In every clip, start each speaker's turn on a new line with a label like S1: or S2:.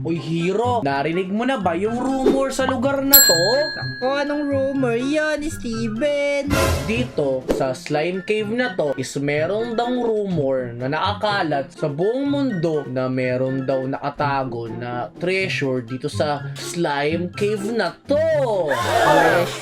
S1: Uy, Hero, narinig mo na ba yung rumor sa lugar na to?
S2: Ako, anong rumor yan, Steven?
S1: Dito, sa slime cave na to, is meron daw rumor na nakakalat sa buong mundo na meron daw nakatago na treasure dito sa slime cave na to.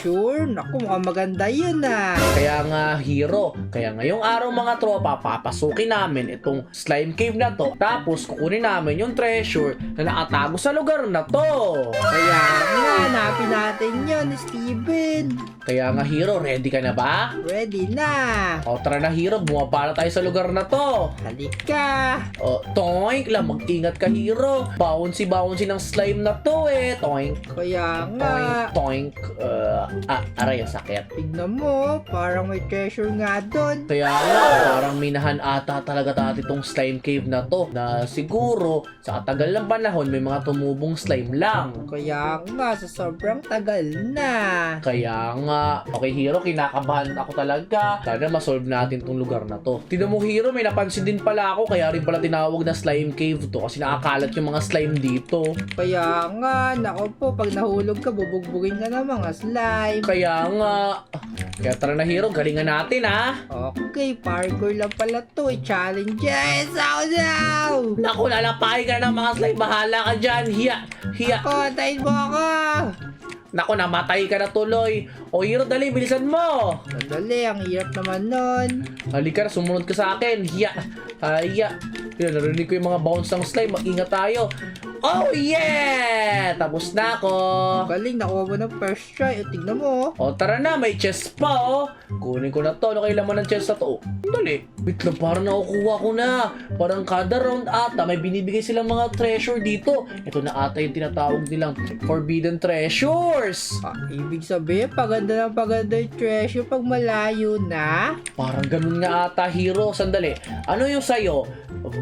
S2: Sure? Naku, mukhang maganda yun ah.
S1: Kaya nga, Hero, kaya ngayong araw mga tropa, papasukin namin itong slime cave na to. Tapos, kukunin namin yung treasure na nakatago sa lugar na to.
S2: Kaya nga, hanapin natin yun, Steven.
S1: Kaya nga, Hero, ready ka na ba?
S2: Ready na.
S1: O, tara na, Hero, bumaba na tayo sa lugar na to.
S2: Halika.
S1: O, toink lang, mag-ingat ka, Hero. Bouncy ng slime na to eh. Toink,
S2: Kaya nga.
S1: toink. Aray, ang sakit.
S2: Tignan mo, parang may treasure nga doon.
S1: Kaya nga, parang minahan ata talaga dati itong slime cave na to. Na siguro, sa katagal ng panahon, may mga tumubong slime lang.
S2: Kaya nga, sa sobrang tagal na.
S1: Kaya nga, okay Hero, kinakabahan ako talaga. Sana masolve natin tong lugar na to. Tignan mo Hero, may napansin din pala ako, kaya rin pala tinawag na slime cave to kasi nakakalat yung mga slime dito.
S2: Kaya nga, nako po, pag nahulog ka, bubugbugin ka ng mga slime.
S1: Kaya nga, kaya tara na Hero, galingan natin ha.
S2: Okay, parkour lang pala to. Challenges! Oh no!
S1: Naku, lalapahin ka na ng mga slime, bahala ka dyan. Hiya, hiya.
S2: Ako, tayin mo ako!
S1: Naku, namatay ka na tuloy. O Hero, dali, bilisan mo.
S2: Madali, ang hirap naman nun.
S1: Halika na, sumunod ka sa akin. Hiya, hiya. Yun, narinig ko yung mga bounce ng slime. Mag-ingat tayo. Oh yeah! Tapos na ako.
S2: Galing, nakuha mo ng first try. Tignan mo.
S1: O tara na, may chest pa oh. Kunin ko na to. Ano kailan mo ng chest na to? Oh, dali. Wait lang, parang nakukuha ko na. Parang kada round ata, may binibigay silang mga treasure dito. Ito na ata yung tinatawag nilang forbidden treasures.
S2: Ibig sabihin, paganda ng paganda yung treasure pag malayo na.
S1: Parang ganun nga ata, Hero. Sandali. Ano yung sayo?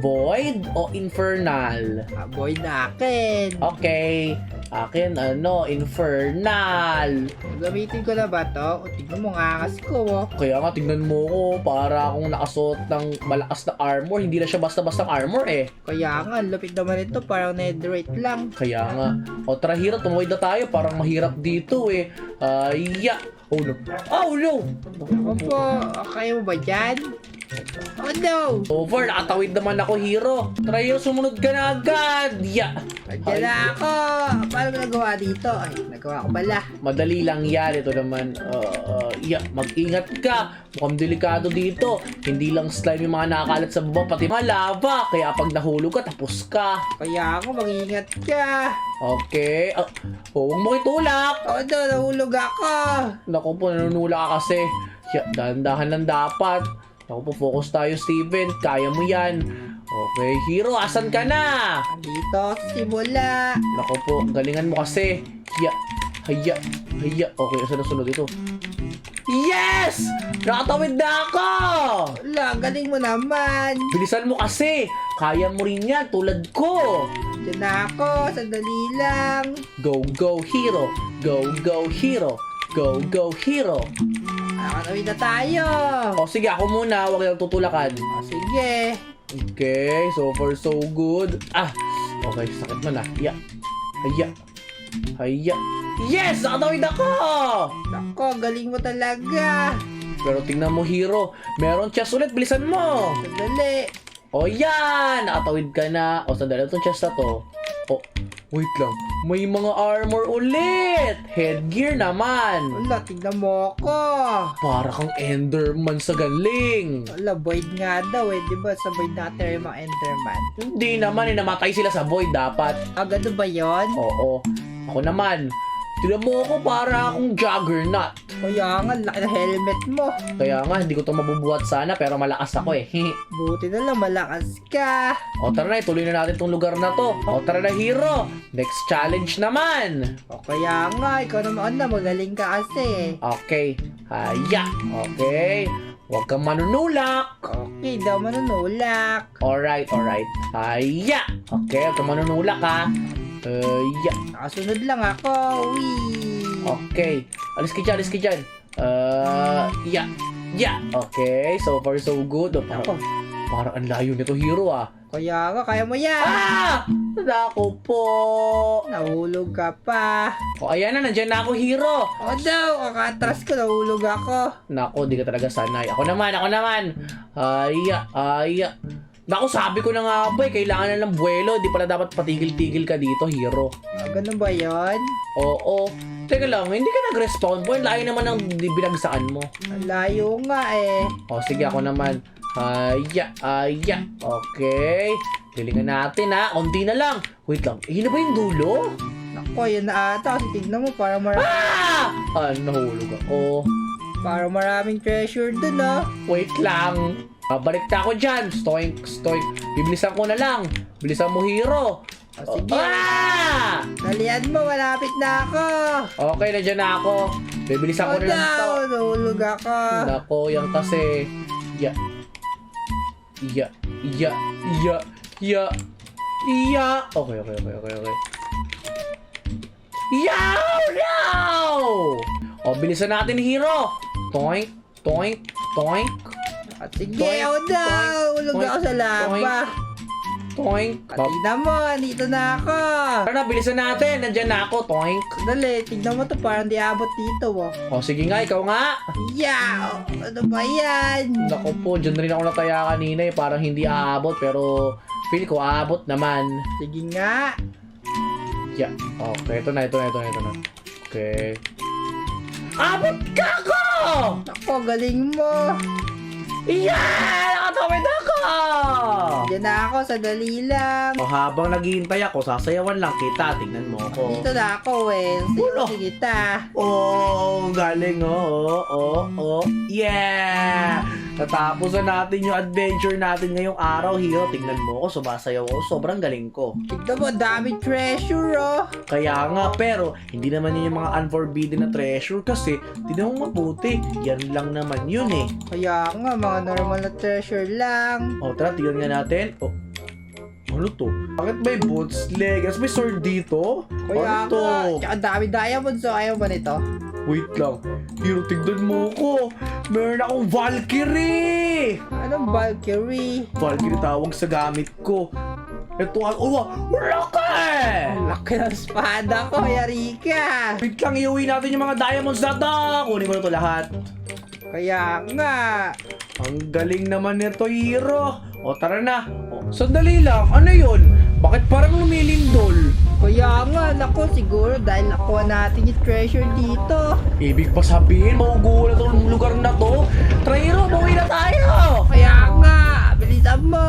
S1: Void o infernal?
S2: Boy na akin.
S1: Okay. Akin, infernal.
S2: Gamitin ko na ba to? Tignan mo, angas ko. Oh.
S1: Kaya nga, tignan mo ko, para akong nakasuot ng malakas na armor. Hindi na siya basta-basta armor eh.
S2: Kaya nga, lupit naman ito. Parang netherite lang.
S1: Kaya nga. O tara, Hero, tumawid na tayo. Parang mahirap dito eh. Oh no. Oh no!
S2: Ako po, kaya mo ba dyan? Oh no!
S1: Over, nakatawid naman ako, Hero. Tara, Hero, sumunod ka na agad.
S2: Nandiyan na ako! Paano mo nagawa dito? Ay, nagawa ko pala.
S1: Madali lang yan. Ito naman, mag-ingat ka. Mukhang delikado dito. Hindi lang slime yung mga nakakalat sa baba, pati mga lava. Kaya pag nahulog ka, tapos ka.
S2: Kaya ako, mag-ingat ka.
S1: Okay. Huwag mo itulak.
S2: Oh no, nahulog ako.
S1: Naku po, nanunula ka kasi. Dahan-dahan lang dapat. Naku po, focus tayo, Steven. Kaya mo yan. Okay, Hero, asan ka na?
S2: Dito, simula.
S1: Naku po, galingan mo kasi. Haya. Okay, asan na sunod ito? Yes! Nakatawid na ako!
S2: Wala, galing mo naman.
S1: Bilisan mo kasi. Kaya mo rin yan, tulad ko.
S2: Diyan na ako, sandali lang.
S1: Go, Hero. Go, Hero. Go, Hero.
S2: Nakatawid na tayo.
S1: O sige, ako muna. Huwag yung tutulakan.
S2: Sige.
S1: Okay, so far so good. Okay, sakit man ah. Haya. Yes! Nakatawid ako!
S2: Nako, galing mo talaga.
S1: Pero tingnan mo, Hero. Meron chest ulit. Bilisan mo.
S2: Sandali.
S1: O yan! Nakatawid ka na. O, sandali. Itong chest na to. O, wait lang. May mga armor ulit. Headgear naman.
S2: Wala, tignan mo ako.
S1: Para kang Enderman sa galing.
S2: Wala, void nga daw eh. Di ba sa void natin yung mga enderman?
S1: Hindi naman. Namatay sila sa void dapat.
S2: Ganun ba yun?
S1: Oo. Ako naman. Tignan mo ako para akong juggernaut.
S2: Kaya nga, laki na helmet mo.
S1: Kaya nga, hindi ko to mabubuhat sana pero malakas ako eh.
S2: Buti na lang, malakas ka.
S1: O tara na, ituloy na natin tong lugar na to. O tara na, Hero. Next challenge naman.
S2: O kaya nga, ikaw naman na, magaling ka kasi.
S1: Okay. Haya. Okay. Huwag kang manunulak.
S2: Okay, daw manunulak.
S1: Alright. Haya. Okay, huwag kang manunulak ha. Haya.
S2: Nakasunod lang ako. Wee.
S1: Okay. Alis ka dyan. Yeah. Okay, so far so good. O, parang, Parang ang layo nito, hero ah.
S2: Kaya nga, kaya mo yan.
S1: Ah! Nako po.
S2: Nahulog ka pa.
S1: O ayan na, nandyan na ako, hero.
S2: O daw, kakatras ko, nahulog ako.
S1: Nako, di ka talaga sanay. Ako naman. Aya. Nako, sabi ko na nga ba, kailangan na ng buwelo. Di pala dapat patigil-tigil ka dito, hero.
S2: Ganun ba yun?
S1: Oo. Teka lang, hindi ka nag-respawn po. Layo naman ang binagsaan mo.
S2: Ang layo nga eh.
S1: O, sige, ako naman. Aya. Okay. Tilingan natin ha. Konti na lang. Wait lang. Hina ba yung dulo?
S2: Nako, yun na ata. Kasi tignan mo, para
S1: Nahulog ako.
S2: para maraming treasure dun ah.
S1: Wait lang. Babalik na ako dyan. Stoink. Bibilisan ko na lang. Bilisan mo, hero.
S2: Sige. Dalian mo, malapit na ako.
S1: Okay, nandiyan na ako. Bibilisan ko na lang to.
S2: Nahulog ako.
S1: Nako, yan kasi. Okay. No! O, bilisan natin, hero. Toink.
S2: At sige,
S1: Toink,
S2: Hulog
S1: toink,
S2: ako sa lava.
S1: Toink.
S2: Tignan mo, dito na ako.
S1: Tara na, bilisan natin. Nandiyan na ako. Toink.
S2: Dali, tignan mo to, parang di abot dito oh.
S1: O, sige nga, ikaw nga.
S2: Yeah! Ano ba yan?
S1: Naku po, dyan rin ako nataya kanina eh. Parang hindi aabot, pero feel ko aabot naman.
S2: Sige nga.
S1: Yeah. Okay, ito na. Okay. Abot ka ko!
S2: Ako, galing mo.
S1: Yeah! Nakatawid ako!
S2: Diyan na ako, sadali lang.
S1: O, habang naghihintay ako, sasayawan lang kita. Tingnan mo ako.
S2: Dito na ako eh.
S1: Ulo.
S2: Sige kita.
S1: Oh, galing oh. Yeah! Natapos na natin yung adventure natin ngayong araw, hero. Tingnan mo ako, sumasayaw ako. Sobrang galing ko.
S2: Tignan mo, dami treasure oh.
S1: Kaya nga, pero hindi naman yun yung mga unforbidden na treasure kasi tignan mo mabuti. Yan lang naman yun eh.
S2: Kaya nga, mga normal na treasure lang.
S1: O, tara, tignan nga natin. O, ano to? Bakit may boots, legs, may sword dito?
S2: Kaya
S1: Ano to?
S2: nga, tsaka dami diamonds so ayaw ba nito?
S1: Wait lang. Hero, tignan mo ko. Meron akong Valkyrie!
S2: Anong Valkyrie?
S1: Valkyrie tawag sa gamit ko. Ito ang... Oh, laki!
S2: Ang laki ng espada ko, yari ka.
S1: Wait lang, iuwi natin yung mga diamonds na to. Kunin ko na to lahat.
S2: Kaya nga.
S1: Ang galing naman nito, hero. O, tara na. O, sandali lang. Ano yun? Bakit parang lumilindol?
S2: Kaya nga, nako siguro dahil nakuha natin yung treasure dito.
S1: Ibig pa sabihin, maugulan tong lugar na to. Tara, hero, mauwi na tayo.
S2: Kaya nga, bilisan mo.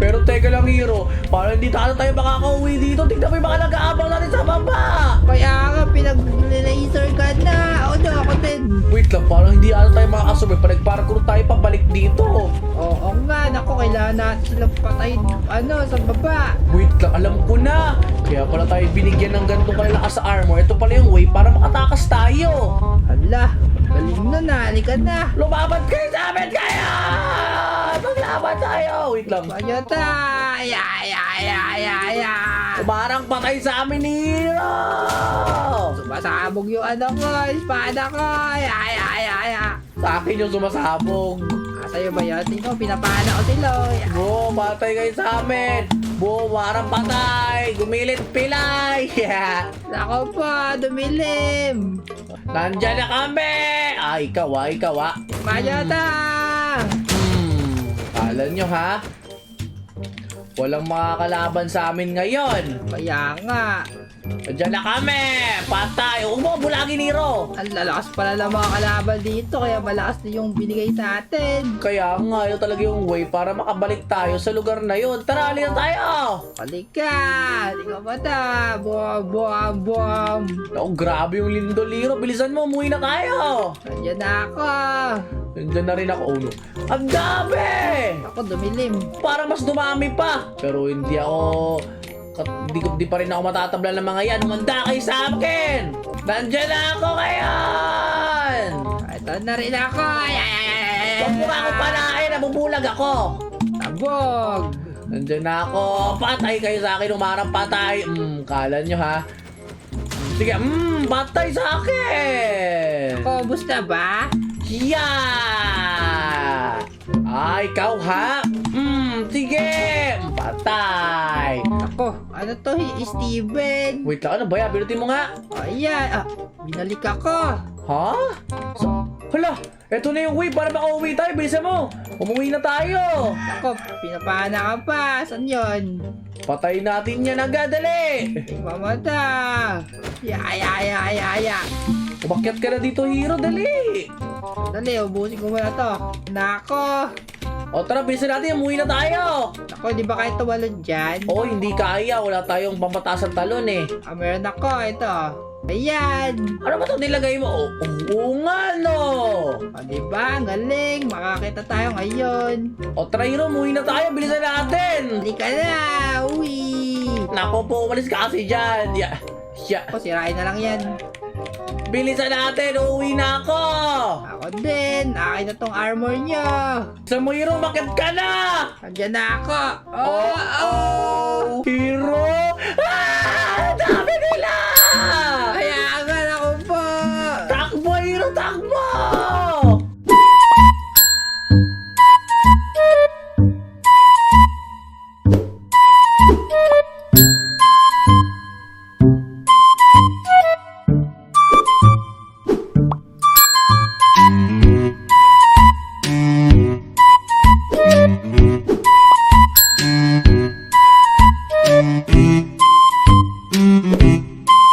S1: Pero teka lang, hero. Parang hindi tayo makakauwi dito. Tignan mo yung mga nag-aabang natin sa baba.
S2: Kaya nga, pinag-laser ka na. O no, ako din.
S1: Wait lang, parang hindi ata tayo makakasubay. Pa nag-parkour tayo pabalik dito.
S2: Oo nga, nako kailangan natin silang patayin sa baba.
S1: Wait lang, alam ko na. Kaya pala tayo binigyan ng ganitong kalalakas sa armor. Ito pala yung way para makatakas tayo.
S2: Hala, galing na na, halika na.
S1: Lumaban kayo sa amin kayo! Maglaban tayo! Wait lang.
S2: Panyota! Ya.
S1: Parang patay sa amin ni Hero!
S2: Sumasabog yung ko, espada ko. Ya.
S1: Sa akin yung sumasabog.
S2: Sa'yo ba yun? Tingnan, pinapana ko sila.
S1: Bro, patay kayo sa amin! Bro, parang patay! Gumilit pilay! Yeah.
S2: Nako po, dumilim.
S1: Nandyan na kami! Ikaw ah.
S2: Panyota!
S1: Kala nyo ha? Walang makakalaban sa amin ngayon.
S2: Kaya nga.
S1: Nandyan na kami! Patay! Huwag mo bulagin, Hero!
S2: Ang lalakas pala ng mga kalaban dito, kaya malakas na yung binigay sa atin.
S1: Kaya nga, yun talaga yung way para makabalik tayo sa lugar na yun. Tara, halina tayo!
S2: Halika! Hindi ka ba ta? Buwam.
S1: Naku, grabe yung lindol, Hero. Bilisan mo, umuwi na tayo!
S2: Nandiyan na ako.
S1: Nandyan na rin ako. Oh, no. Ang dami!
S2: Ako dumilim.
S1: Parang mas dumami pa. Pero hindi di pa rin ako matatabla ng mga yan. Humanda kayo sa akin! Nandyan na ako ngayon!
S2: Ito na rin ako.
S1: Huwag mo nga ako panain, nabubulag ako!
S2: Tabog!
S1: Nandyan na ako. Patay kayo sa akin, umarang patay. Kala nyo ha? Sige, patay sa akin!
S2: Ako, bus na ba?
S1: Yeah! Ikaw ha? Sige! Patay!
S2: Ako, ano to, Steven?
S1: Wait lang, ano ba yan? Binutin mo nga.
S2: Ayan, binalik ako.
S1: Ha? Hala, eto na yung way para makauwi tayo. Bilisan mo. Umuwi na tayo.
S2: Ako, pinapahana ka pa. Saan yun?
S1: Patay natin yan agad, dali.
S2: Mamata. Ya.
S1: Umakyat ka na dito, hero, dali.
S2: Dali, ubusin ko muna to. Nako.
S1: O tara, bilisan natin. Umuwi na tayo.
S2: Ako, di ba kahit tumalon dyan?
S1: Oh, hindi kaya. Wala tayong pampataas ng talon eh.
S2: Meron ako. Ito. Ayan.
S1: Ano ba ito nilagay mo? Oo nga, no.
S2: O, diba? Ang galing. Makakita tayo ngayon.
S1: O tara, hero. Umuwi na tayo. Bilisan natin.
S2: Hindi ka na. Uwi.
S1: Nako po, umalis ka kasi dyan.
S2: Ako, sirain na lang yan.
S1: Bilisan natin. Uuwi na ako.
S2: Ako din. Akin na tong armor nyo.
S1: Sa mo, hero, makit ka na.
S2: Andiyan na ako.
S1: Hero!